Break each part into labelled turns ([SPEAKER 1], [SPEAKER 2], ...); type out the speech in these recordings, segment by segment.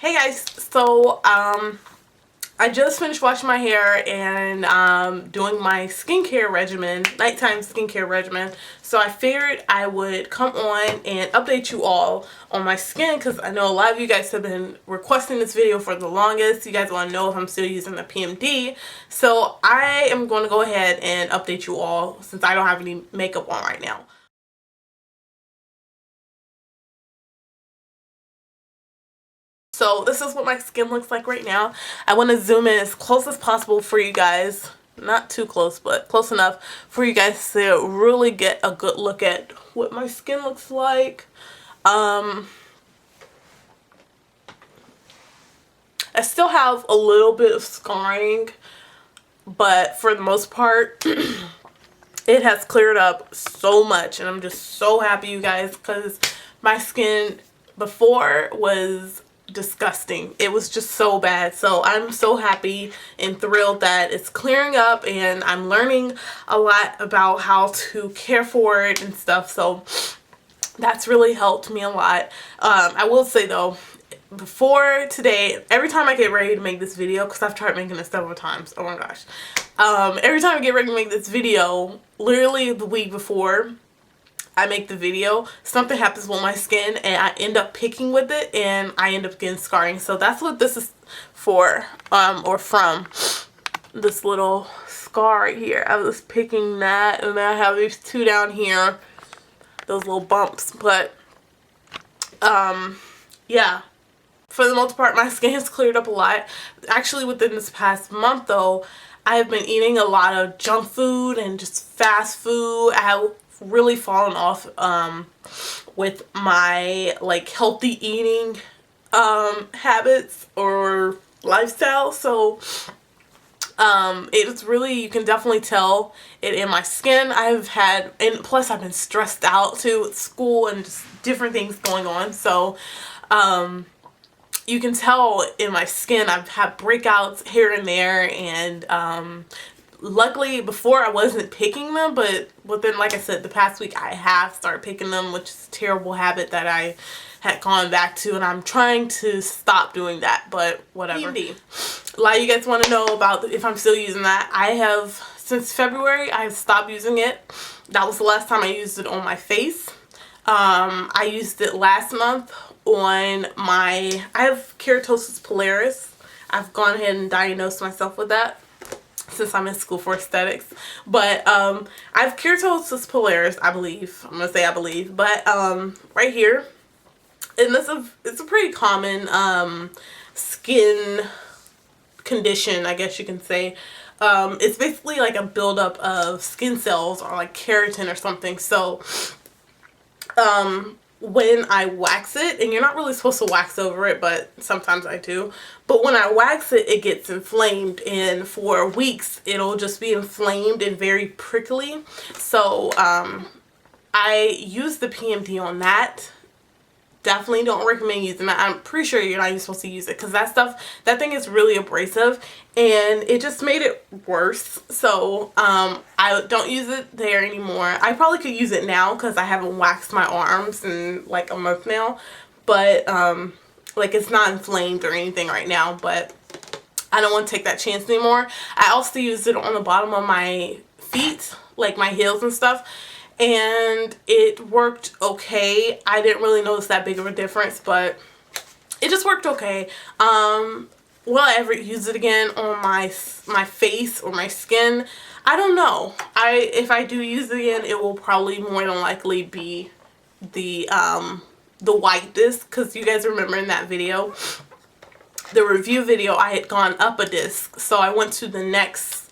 [SPEAKER 1] Hey guys, so I just finished washing my hair and doing my skincare regimen, nighttime skincare regimen. So I figured I would come on and update you all on my skin because I know a lot of you guys have been requesting this video for the longest. You guys want to know if I'm still using the PMD. So I am going to go ahead and update you all since I don't have any makeup on right now. So this is what my skin looks like right now. I want to zoom in as close as possible for you guys. Not too close, but close enough for you guys to really get a good look at what my skin looks like. I still have a little bit of scarring, but for the most part, it has cleared up so much. And I'm just so happy, you guys, because my skin before was disgusting. It was just so bad. So I'm so happy and thrilled that it's clearing up and I'm learning a lot about how to care for it and stuff. So that's really helped me a lot. I will say though, before today, every time I get ready to make this video, because I've tried making it several times, oh my gosh, every time I get ready to make this video, literally the week before I make the video, something happens with my skin and I end up picking with it and I end up getting scarring. So that's what this is for, or from, this little scar right here. I was picking that, and then I have these two down here, those little bumps. But yeah, for the most part my skin has cleared up a lot. Actually within this past month though, I have been eating a lot of junk food and just fast food. I have really fallen off with my like healthy eating habits or lifestyle. So it's really, you can definitely tell it in my skin. I've had, and plus I've been stressed out too with school and just different things going on. So you can tell in my skin I've had breakouts here and there, and luckily before I wasn't picking them, but within, like I said, the past week I have started picking them, which is a terrible habit that I had gone back to, and I'm trying to stop doing that, but whatever. PMD. A lot of you guys want to know about if I'm still using that. I have, since February, I have stopped using it. That was the last time I used it on my face. I used it last month on my, I have keratosis pilaris. I've gone ahead and diagnosed myself with that since I'm in school for aesthetics. But I have keratosis pilaris, I believe. I'm gonna say I believe. But right here, and it's a pretty common skin condition, I guess you can say. It's basically like a buildup of skin cells or like keratin or something. So when I wax it, and you're not really supposed to wax over it, but sometimes I do, but when I wax it, it gets inflamed, and for weeks it'll just be inflamed and very prickly. So I use the PMD on that. Definitely don't recommend using that. I'm pretty sure you're not even supposed to use it because that thing is really abrasive, and it just made it worse. So I don't use it there anymore. I probably could use it now because I haven't waxed my arms in like a month now, but like it's not inflamed or anything right now, but I don't want to take that chance anymore. I also use it on the bottom of my feet, like my heels and stuff, and it worked okay. I didn't really notice that big of a difference, but it just worked okay. Will I ever use it again on my face or my skin? I don't know. If I do use it again, it will probably more than likely be the white disc, because you guys remember in that video, the review video, I had gone up a disc, so I went to the next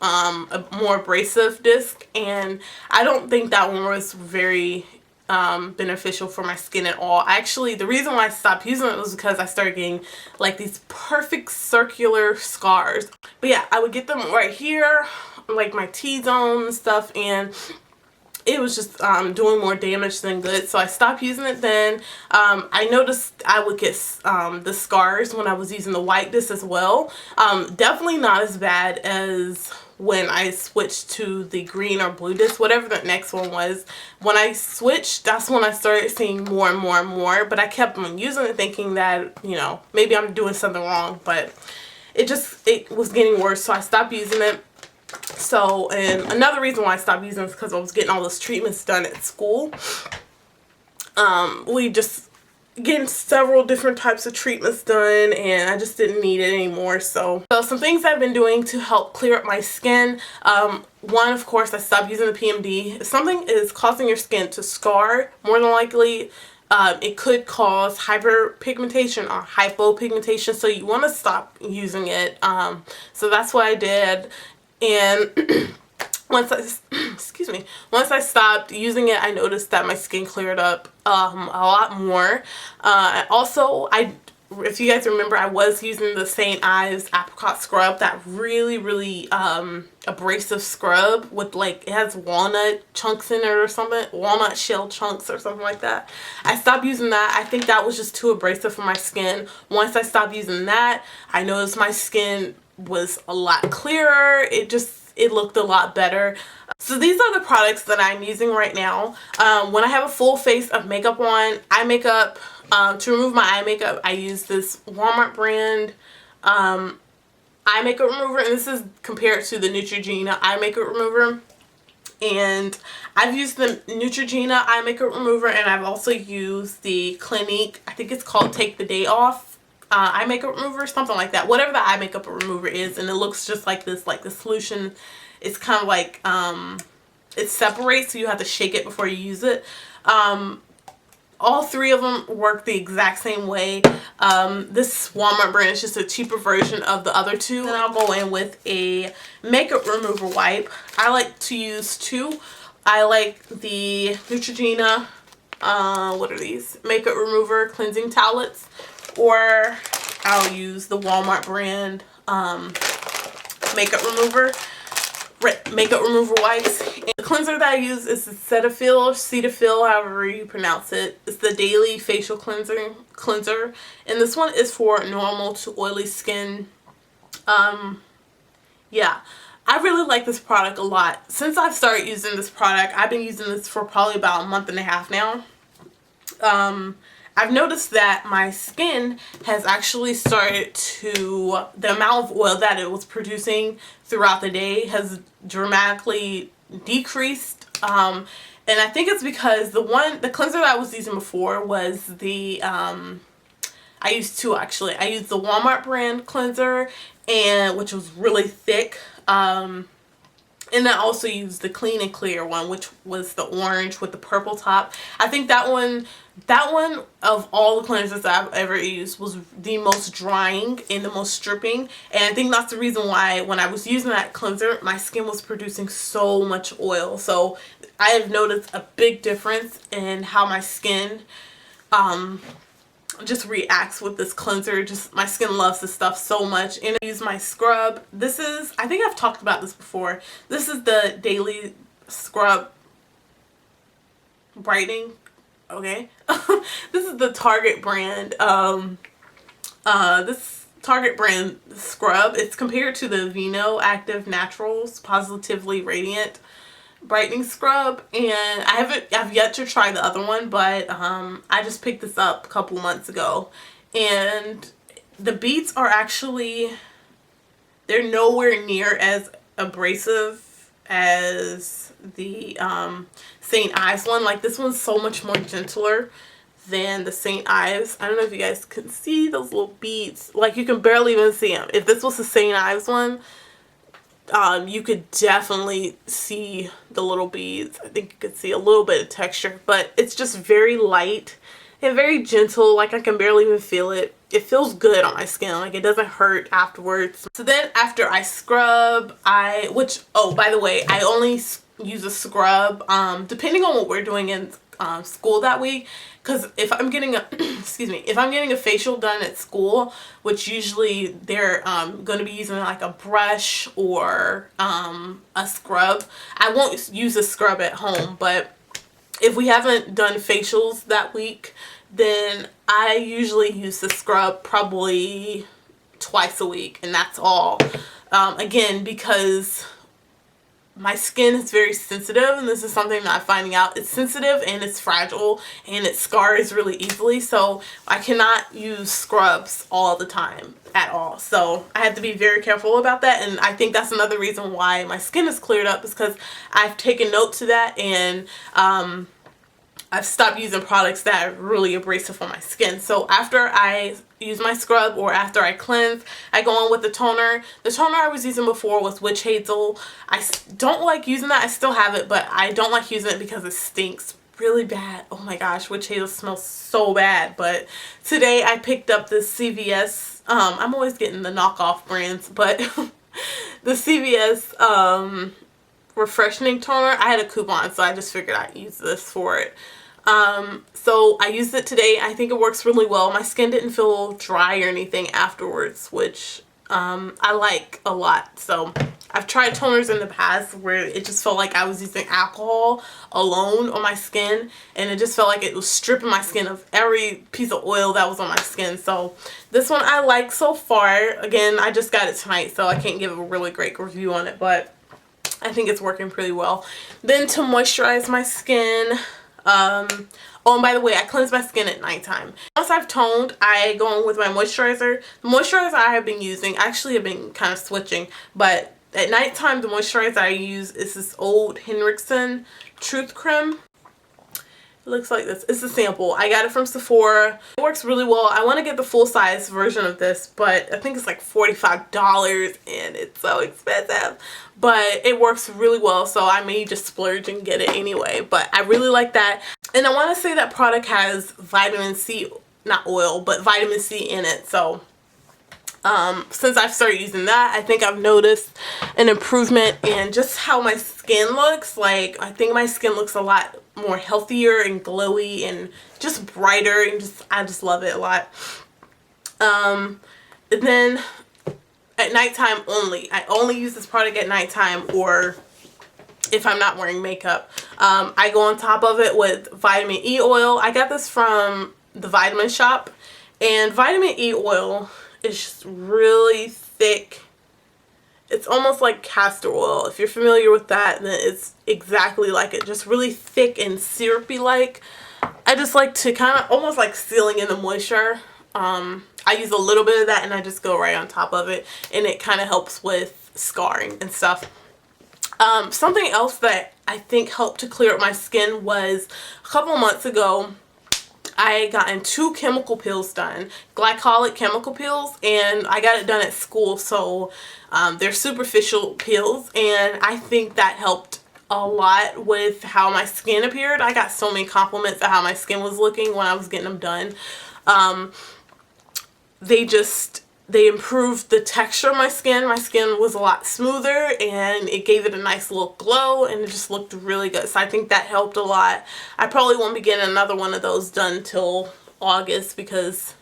[SPEAKER 1] a more abrasive disc, and I don't think that one was very beneficial for my skin at all. Actually, the reason why I stopped using it was because I started getting like these perfect circular scars. But yeah, I would get them right here, like my T-zone and stuff, and it was just doing more damage than good, so I stopped using it then. I noticed I would get the scars when I was using the white disc as well. Definitely not as bad as when I switched to the green or blue disc, whatever the next one was. When I switched, that's when I started seeing more and more and more, but I kept on using it thinking that, you know, maybe I'm doing something wrong, but it was getting worse, so I stopped using it. So, and another reason why I stopped using it is because I was getting all those treatments done at school. We just getting several different types of treatments done, and I just didn't need it anymore. So some things I've been doing to help clear up my skin. One, of course, I stopped using the PMD. If something is causing your skin to scar, more than likely it could cause hyperpigmentation or hypopigmentation, so you want to stop using it. So that's what I did. And once I stopped using it, I noticed that my skin cleared up a lot more. Also, if you guys remember, I was using the St. Ives apricot scrub, that really abrasive scrub with, like, it has walnut chunks in it or something, walnut shell chunks or something like that. I stopped using that. I think that was just too abrasive for my skin. Once I stopped using that, I noticed my skin was a lot clearer. It looked a lot better. So these are the products that I'm using right now. When I have a full face of makeup on, eye makeup, to remove my eye makeup, I use this Walmart brand eye makeup remover, and this is compared to the Neutrogena eye makeup remover. And I've used the Neutrogena eye makeup remover, and I've also used the Clinique, I think it's called Take the Day Off eye makeup remover, something like that, whatever the eye makeup remover is. And it looks just like this, like the solution, it's kind of like it separates, so you have to shake it before you use it. All three of them work the exact same way. This Walmart brand is just a cheaper version of the other two. Then I'll go in with a makeup remover wipe. I like to use two. I like the Neutrogena what are these, makeup remover cleansing towelettes, or I'll use the Walmart brand makeup remover wipes. And the cleanser that I use is the Cetaphil, however you pronounce it. It's the daily facial cleanser, and this one is for normal to oily skin. Yeah, I really like this product a lot. Since I've started using this product, I've been using this for probably about a month and a half now. I've noticed that my skin has actually started to, the amount of oil that it was producing throughout the day has dramatically decreased. And I think it's because the cleanser that I was using before was the, I used two actually. I used the Walmart brand cleanser, which was really thick. And I also used the Clean and Clear one, which was the orange with the purple top. I think that one of all the cleansers that I've ever used was the most drying and the most stripping. And I think that's the reason why when I was using that cleanser, my skin was producing so much oil. So I have noticed a big difference in how my skin just reacts with this cleanser. Just my skin loves this stuff so much. And I use my scrub. This is, I think I've talked about this before, this is the Daily Scrub Brightening. Okay. This is the Target brand this Target brand scrub. It's compared to the Vino Active Naturals Positively Radiant brightening scrub, and I've yet to try the other one, but I just picked this up a couple months ago, and the beads are actually, they're nowhere near as abrasive as the St. Ives one. Like, this one's so much more gentler than the St. Ives. I don't know if you guys can see those little beads, like you can barely even see them. If this was the St. Ives one, you could definitely see the little beads. I think you could see a little bit of texture, but it's just very light and very gentle. Like, I can barely even feel it. It feels good on my skin. Like, it doesn't hurt afterwards. So then after I scrub, oh, by the way, I only use a scrub, depending on what we're doing in school that week. Because if I'm getting a excuse me, if I'm getting a facial done at school, which usually they're going to be using like a brush or a scrub, I won't use a scrub at home. But if we haven't done facials that week, then I usually use the scrub probably twice a week, and that's all. Again, because my skin is very sensitive, and this is something that I'm finding out. It's sensitive and it's fragile and it scars really easily, so I cannot use scrubs all the time at all. So I have to be very careful about that, and I think that's another reason why my skin is cleared up, is because I've taken note to that, and I've stopped using products that are really abrasive on my skin. So after I use my scrub or after I cleanse, I go on with the toner. The toner I was using before was witch hazel. I don't like using that. I still have it, but I don't like using it because it stinks really bad. Oh my gosh, witch hazel smells so bad. But today I picked up this CVS. I'm always getting the knockoff brands, but the CVS refreshing toner. I had a coupon, so I just figured I'd use this for it. So I used it today. I think it works really well. My skin didn't feel dry or anything afterwards, which I like a lot. So I've tried toners in the past where it just felt like I was using alcohol alone on my skin, and it just felt like it was stripping my skin of every piece of oil that was on my skin. So this one I like so far. Again, I just got it tonight, so I can't give a really great review on it, but I think it's working pretty well. Then to moisturize my skin, oh, and by the way, I cleanse my skin at nighttime. Once I've toned, I go on with my moisturizer. The moisturizer I have been using, actually I've been kind of switching, but at nighttime the moisturizer I use is this old Henriksen Truth Creme. It looks like this. It's a sample. I got it from Sephora. It works really well. I want to get the full-size version of this, but I think it's like $45 and it's so expensive. But it works really well, so I may just splurge and get it anyway. But I really like that. And I want to say that product has vitamin C, not oil, but vitamin C in it. So since I've started using that, I think I've noticed an improvement in just how my skin looks. Like, I think my skin looks a lot more healthier and glowy and just brighter, and I just love it a lot. And then at nighttime only. I only use this product at nighttime, or if I'm not wearing makeup. I go on top of it with vitamin E oil. I got this from the Vitamin Shop, and vitamin E oil is just really thick. It's almost like castor oil. If you're familiar with that, then it's exactly like it. Just really thick and syrupy like. I just like to kind of almost like sealing in the moisture. I use a little bit of that and I just go right on top of it, and it kind of helps with scarring and stuff. Something else that I think helped to clear up my skin was a couple months ago, I gotten 2 chemical peels done, glycolic chemical peels, and I got it done at school, so they're superficial peels, and I think that helped a lot with how my skin appeared. I got so many compliments of how my skin was looking when I was getting them done. They improved the texture of my skin. My skin was a lot smoother, and it gave it a nice little glow, and it just looked really good. So I think that helped a lot. I probably won't be getting another one of those done till August, because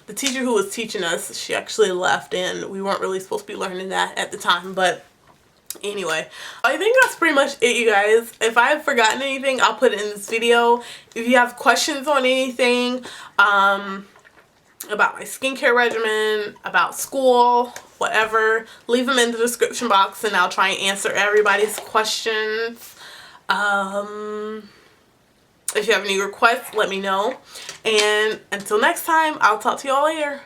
[SPEAKER 1] the teacher who was teaching us, she actually left, and we weren't really supposed to be learning that at the time. But anyway, I think that's pretty much it, you guys. If I've forgotten anything, I'll put it in this video. If you have questions on anything, about my skincare regimen, about school, whatever, leave them in the description box and I'll try and answer everybody's questions. If you have any requests, let me know. And until next time, I'll talk to you all later.